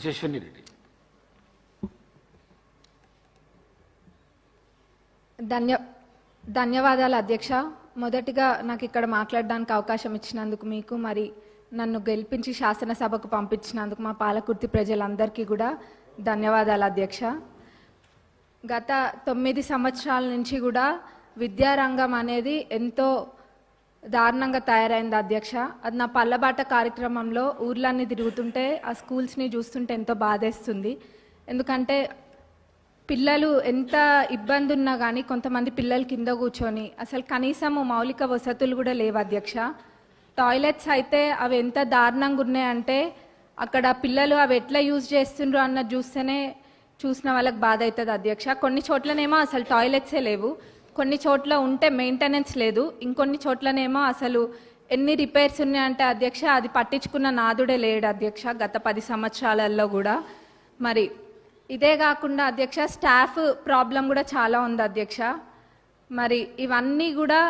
యశస్విని రెడ్డి. ధన్యవాదాలు అధ్యక్ష. మొదటిగా నాకు ఇక్కడ మాట్లాడడానికి అవకాశం ఇచ్చినందుకు మీకు, మరి నన్ను గెలిపించి శాసనసభకు పంపించినందుకు మా పాలకుర్తి ప్రజలందరికీ కూడా ధన్యవాదాలు అధ్యక్ష. గత 9 సంవత్సరాల నుంచి కూడా విద్యారంగం అనేది ఎంతో దారుణంగా తయారైంది అధ్యక్ష. అది నా పల్లబాట కార్యక్రమంలో ఊర్లన్నీ తిరుగుతుంటే ఆ స్కూల్స్ని చూస్తుంటే ఎంతో బాధేస్తుంది. ఎందుకంటే పిల్లలు ఎంత ఇబ్బంది ఉన్నా కానీ కొంతమంది పిల్లలు కింద కూర్చొని అసలు కనీసం మౌలిక వసతులు కూడా లేవు అధ్యక్ష. టాయిలెట్స్ అయితే అవి ఎంత దారుణంగా ఉన్నాయంటే అక్కడ పిల్లలు అవి ఎట్లా యూజ్ చేస్తుండ్రు అన్నది చూస్తేనే చూసిన వాళ్ళకి బాధ అవుతుంది అధ్యక్ష. కొన్ని చోట్లనేమో అసలు టాయిలెట్సే లేవు, కొన్ని చోట్ల ఉంటే మెయింటెనెన్స్ లేదు, ఇంకొన్ని చోట్లనేమో అసలు ఎన్ని రిపేర్స్ ఉన్నాయంటే అధ్యక్ష అది పట్టించుకున్న నాదుడే లేడు అధ్యక్ష గత 10 సంవత్సరాలలో కూడా. మరి ఇదే కాకుండా అధ్యక్ష స్టాఫ్ ప్రాబ్లం కూడా చాలా ఉంది అధ్యక్ష. మరి ఇవన్నీ కూడా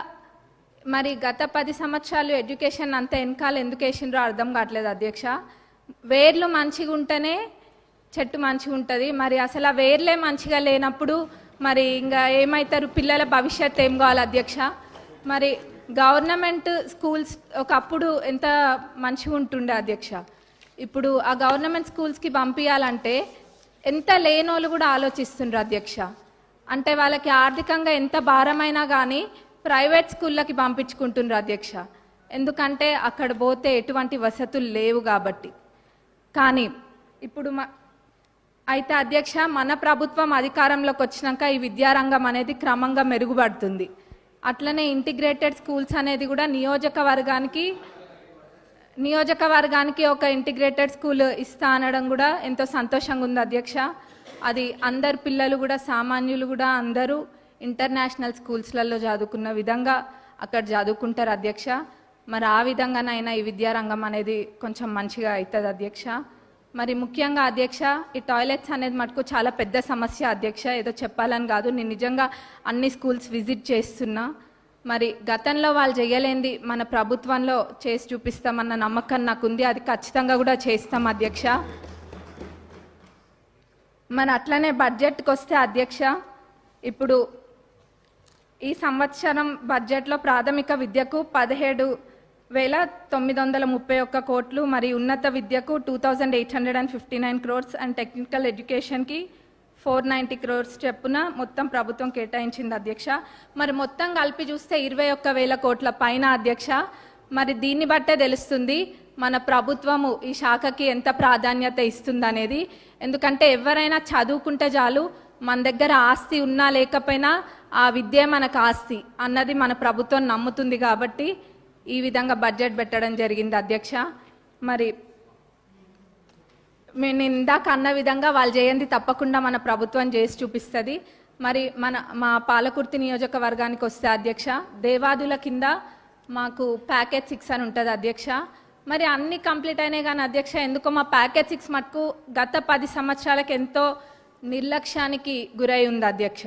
మరి గత 10 సంవత్సరాలు ఎడ్యుకేషన్ అంతా వెనకాల ఎందుకు వేసిండ్రో అర్థం కావట్లేదు అధ్యక్ష. వేర్లు మంచిగా ఉంటేనే చెట్టు మంచిగా ఉంటుంది. మరి అసలు ఆ వేర్లే మంచిగా లేనప్పుడు మరి ఇంకా ఏమవుతారు, పిల్లల భవిష్యత్తు ఏం కావాలి అధ్యక్ష. మరి గవర్నమెంట్ స్కూల్స్ ఒకప్పుడు ఎంత మంచిగా ఉంటుండే అధ్యక్ష. ఇప్పుడు ఆ గవర్నమెంట్ స్కూల్స్కి పంపించాలంటే ఎంత లేనోళ్ళు కూడా ఆలోచిస్తుండ్రు అధ్యక్ష. అంటే వాళ్ళకి ఆర్థికంగా ఎంత భారమైనా కానీ ప్రైవేట్ స్కూళ్ళకి పంపించుకుంటుండ్రు అధ్యక్ష. ఎందుకంటే అక్కడ పోతే ఎటువంటి వసతులు లేవు కాబట్టి. కానీ ఇప్పుడు అయితే అధ్యక్ష మన ప్రభుత్వం అధికారంలోకి వచ్చినాక ఈ విద్యారంగం అనేది క్రమంగా మెరుగుపడుతుంది. అట్లనే ఇంటిగ్రేటెడ్ స్కూల్స్ అనేది కూడా నియోజకవర్గానికి ఒక ఇంటిగ్రేటెడ్ స్కూల్ ఇస్తా అనడం కూడా ఎంతో సంతోషంగా ఉంది అధ్యక్ష. అది అందరు పిల్లలు కూడా సామాన్యులు కూడా అందరూ ఇంటర్నేషనల్ స్కూల్స్లలో చదువుకున్న విధంగా అక్కడ చదువుకుంటారు అధ్యక్ష. మరి ఆ విధంగానైనా ఈ విద్యారంగం అనేది కొంచెం మంచిగా అవుతుంది అధ్యక్ష. మరి ముఖ్యంగా అధ్యక్ష ఈ టాయిలెట్స్ అనేది మటుకు చాలా పెద్ద సమస్య అధ్యక్ష. ఏదో చెప్పాలని కాదు, నేను నిజంగా అన్ని స్కూల్స్ విజిట్ చేస్తున్నా. మరి గతంలో వాళ్ళు చేయలేంది మన ప్రభుత్వంలో చేసి చూపిస్తామన్న నమ్మకం నాకు ఉంది. అది ఖచ్చితంగా కూడా చేస్తాం అధ్యక్ష. మరి అట్లనే బడ్జెట్కి వస్తే అధ్యక్ష, ఇప్పుడు ఈ సంవత్సరం బడ్జెట్లో ప్రాథమిక విద్యకు 17,931 కోట్లు, మరి ఉన్నత విద్యకు 2,859 crores అండ్ టెక్నికల్ ఎడ్యుకేషన్కి 490 crores చెప్పున మొత్తం ప్రభుత్వం కేటాయించింది అధ్యక్ష. మరి మొత్తం కలిపి చూస్తే 21,000 కోట్ల పైన అధ్యక్ష. మరి దీన్ని బట్టే తెలుస్తుంది మన ప్రభుత్వము ఈ శాఖకి ఎంత ప్రాధాన్యత ఇస్తుందనేది. ఎందుకంటే ఎవరైనా చదువుకుంటే చాలు, మన దగ్గర ఆస్తి ఉన్నా లేకపోయినా ఆ విద్య మనకు ఆస్తి అన్నది మన ప్రభుత్వం నమ్ముతుంది కాబట్టి ఈ విధంగా బడ్జెట్ పెట్టడం జరిగింది అధ్యక్ష. మరి నేను ఇందాక అన్న విధంగా వాళ్ళు చేయండి తప్పకుండా మన ప్రభుత్వం చేసి చూపిస్తుంది. మరి మా పాలకుర్తి నియోజకవర్గానికి వస్తే అధ్యక్ష, దేవాదుల కింద మాకు ప్యాకేజ్ 6 అని ఉంటుంది అధ్యక్ష. మరి అన్ని కంప్లీట్ అయినాయి కానీ అధ్యక్ష ఎందుకో మా ప్యాకేజ్ 6 మటుకు గత 10 సంవత్సరాలకు ఎంతో నిర్లక్ష్యానికి గురై ఉంది అధ్యక్ష.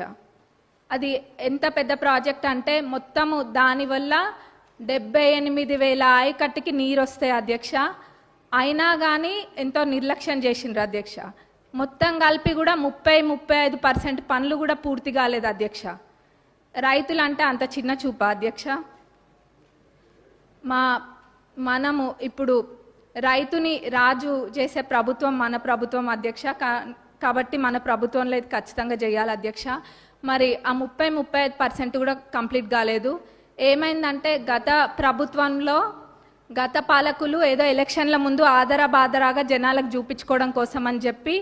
అది ఎంత పెద్ద ప్రాజెక్ట్ అంటే మొత్తము దానివల్ల 78,000 ఆయకట్టుకి నీరు వస్తాయి అధ్యక్ష. అయినా కానీ ఎంతో నిర్లక్ష్యం చేసిండ్రు అధ్యక్ష. మొత్తం కలిపి కూడా 30-35% పనులు కూడా పూర్తి కాలేదు అధ్యక్ష. రైతులు అంటే అంత చిన్న చూపా అధ్యక్ష. మనము ఇప్పుడు రైతుని రాజు చేసే ప్రభుత్వం మన ప్రభుత్వం అధ్యక్ష. కాబట్టి మన ప్రభుత్వంలో ఇది ఖచ్చితంగా చేయాలి అధ్యక్ష. మరి ఆ 30-35% కూడా కంప్లీట్ కాలేదు. ఏమైందంటే గత ప్రభుత్వంలో గత పాలకులు ఏదో ఎలక్షన్ల ముందు ఆదరాబాదరాగా జనాలకు చూపించుకోవడం కోసం అని చెప్పి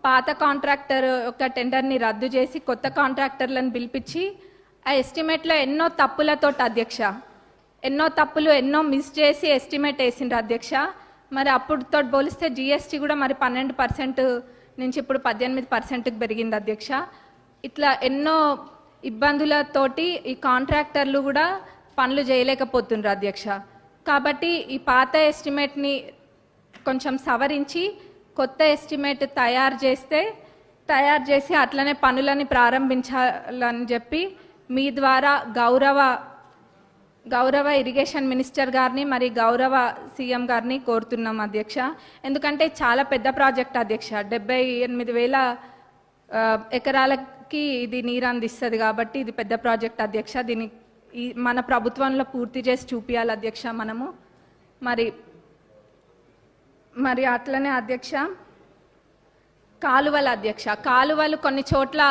పాత కాంట్రాక్టర్ యొక్క టెండర్ని రద్దు చేసి కొత్త కాంట్రాక్టర్లను పిలిపించి ఆ ఎస్టిమేట్లో ఎన్నో తప్పులతో అధ్యక్ష, ఎన్నో మిస్ చేసి ఎస్టిమేట్ వేసిండ్రు అధ్యక్ష. మరి అప్పుడుతో పోలిస్తే జిఎస్టీ కూడా మరి 12% నుంచి ఇప్పుడు 18%కి పెరిగింది అధ్యక్ష. ఇట్లా ఎన్నో ఇబ్బందులతోటి ఈ కాంట్రాక్టర్లు కూడా పనులు చేయలేకపోతుండ్రు అధ్యక్ష. కాబట్టి ఈ పాత ఎస్టిమేట్ని కొంచెం సవరించి కొత్త ఎస్టిమేట్ తయారు చేసి అట్లనే పనులని ప్రారంభించాలని చెప్పి మీ ద్వారా గౌరవ గౌరవ ఇరిగేషన్ మినిస్టర్ గారిని మరి గౌరవ సీఎం గారిని కోరుతున్నాం అధ్యక్ష. ఎందుకంటే చాలా పెద్ద ప్రాజెక్ట్ అధ్యక్ష. 78,000 ఎకరాలకి ఇది నీరు అందిస్తుంది కాబట్టి ఇది పెద్ద ప్రాజెక్ట్ అధ్యక్ష. దీన్ని మన ప్రభుత్వంలో పూర్తి చేసి చూపించాలి అధ్యక్ష మనము. మరి అట్లనే అధ్యక్ష కాలువలు అధ్యక్ష, కాలువలు కొన్ని చోట్ల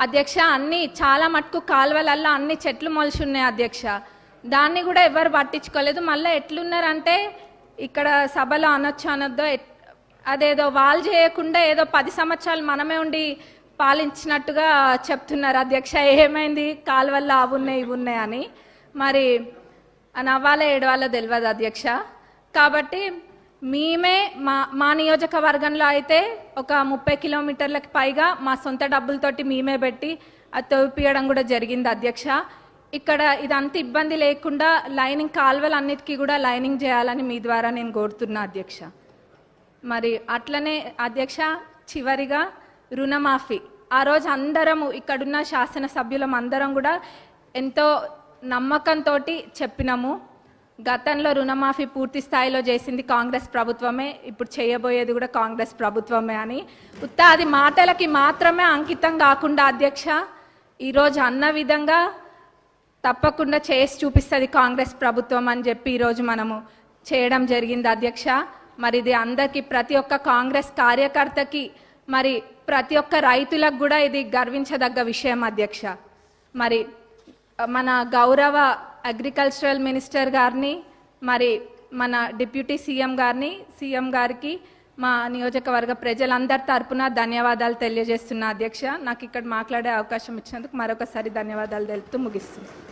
అధ్యక్ష అన్ని చాలా మటుకు కాలువలల్లో అన్ని చెట్లు మొలిచి ఉన్నాయి అధ్యక్ష. దాన్ని కూడా ఎవరు పట్టించుకోలేదు. మళ్ళీ ఎట్లున్నారంటే ఇక్కడ సభలో అనొద్దో అదేదో వాళ్ళు చేయకుండా ఏదో 10 సంవత్సరాలు మనమే ఉండి పాలించినట్టుగా చెప్తున్నారు అధ్యక్ష. ఏమైంది కాలువల్లో అవి ఉన్నాయి ఇవి ఉన్నాయి అని. మరి నవ్వాలో ఏడవాలో తెలియదు అధ్యక్ష. కాబట్టి మేమే మా నియోజకవర్గంలో అయితే ఒక 30 కిలోమీటర్లకు పైగా మా సొంత డబ్బులతోటి మేమే పెట్టి అది తవ్విపియడం కూడా జరిగింది అధ్యక్ష. ఇక్కడ ఇదంతా ఇబ్బంది లేకుండా లైనింగ్ కాలువలు అన్నిటికీ కూడా లైనింగ్ చేయాలని మీ ద్వారా నేను కోరుతున్నా అధ్యక్ష. మరి అట్లనే అధ్యక్ష చివరిగా రుణమాఫీ, ఆ రోజు అందరము ఇక్కడున్న శాసనసభ్యులం అందరం కూడా ఎంతో నమ్మకంతో చెప్పినాము. గతంలో రుణమాఫీ పూర్తి స్థాయిలో చేసింది కాంగ్రెస్ ప్రభుత్వమే, ఇప్పుడు చేయబోయేది కూడా కాంగ్రెస్ ప్రభుత్వమే అని. అది మాటలకి మాత్రమే అంకితం కాకుండా అధ్యక్ష ఈరోజు అన్న విధంగా తప్పకుండా చేసి చూపిస్తుంది కాంగ్రెస్ ప్రభుత్వం అని చెప్పి ఈరోజు మనము చేయడం జరిగింది అధ్యక్ష. మరి ఇది అందరికీ ప్రతి ఒక్క కాంగ్రెస్ కార్యకర్తకి మరి ప్రతి ఒక్క రైతులకు కూడా ఇది గర్వించదగ్గ విషయం అధ్యక్ష. మరి మన గౌరవ అగ్రికల్చరల్ మినిస్టర్ గారిని మరి మన డిప్యూటీ సీఎం గారికి మా నియోజకవర్గ ప్రజలందరి తరపున ధన్యవాదాలు తెలియజేస్తున్నా అధ్యక్ష. నాకు ఇక్కడ మాట్లాడే అవకాశం ఇచ్చినందుకు మరొకసారి ధన్యవాదాలు తెలుపుతూ ముగిస్తున్నాను.